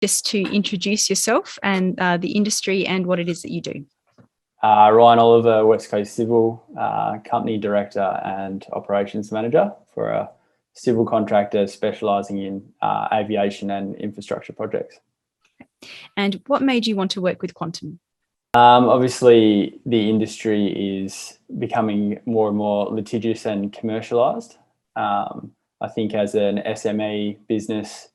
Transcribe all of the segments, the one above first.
just to introduce yourself and the industry and what it is that you do. Ryan Oliver, West Coast Civil, Company Director and Operations Manager for a civil contractor specialising in aviation and infrastructure projects. And what made you want to work with Quantum? Obviously, the industry is becoming more and more litigious and commercialised. I think as an SME business,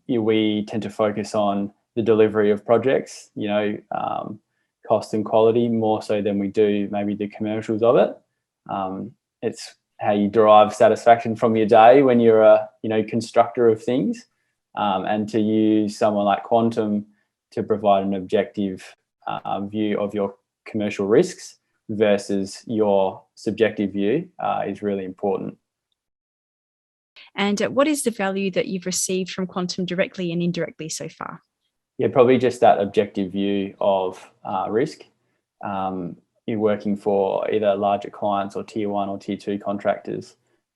we tend to focus on the delivery of projects, cost and quality more so than we do maybe the commercials of it. It's how you derive satisfaction from your day when you're a constructor of things, and to use someone like Quantum to provide an objective view of your commercial risks versus your subjective view is really important. And what is the value that you've received from Quantum directly and indirectly so far? Yeah, probably just that objective view of risk. You're working for either larger clients or tier 1 or tier 2 contractors.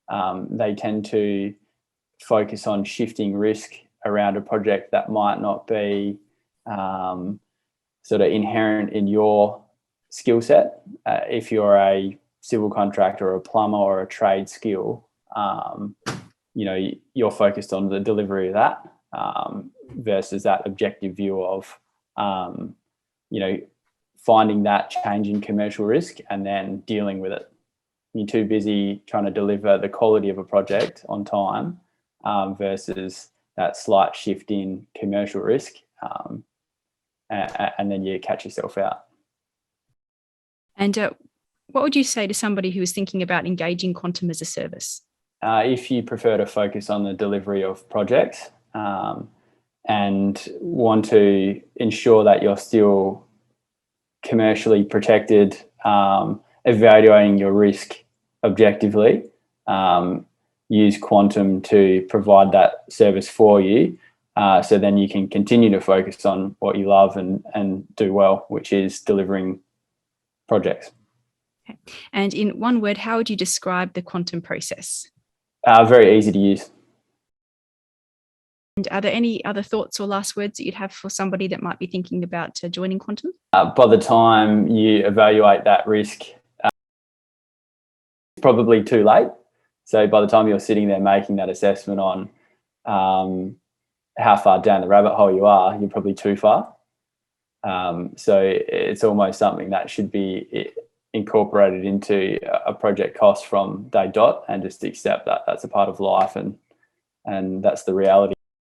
They tend to focus on shifting risk around a project that might not be sort of inherent in your skill set. If you're a civil contractor or a plumber or a trade skill, you're focused on the delivery of that versus that objective view of, finding that change in commercial risk and then dealing with it. You're too busy trying to deliver the quality of a project on time versus that slight shift in commercial risk, and then you catch yourself out. And what would you say to somebody who is thinking about engaging Quantum as a service? If you prefer to focus on the delivery of projects and want to ensure that you're still commercially protected, evaluating your risk objectively, use Quantum to provide that service for you, so then you can continue to focus on what you love and do well, which is delivering projects. Okay. And in one word, how would you describe the Quantum process? Very easy to use. And are there any other thoughts or last words that you'd have for somebody that might be thinking about joining Quantum? By the time you evaluate that risk, it's probably too late. So by the time you're sitting there making that assessment on how far down the rabbit hole you are, you're probably too far. So it's almost something that should be incorporated into a project cost from day dot, and just accept that that's a part of life and that's the reality.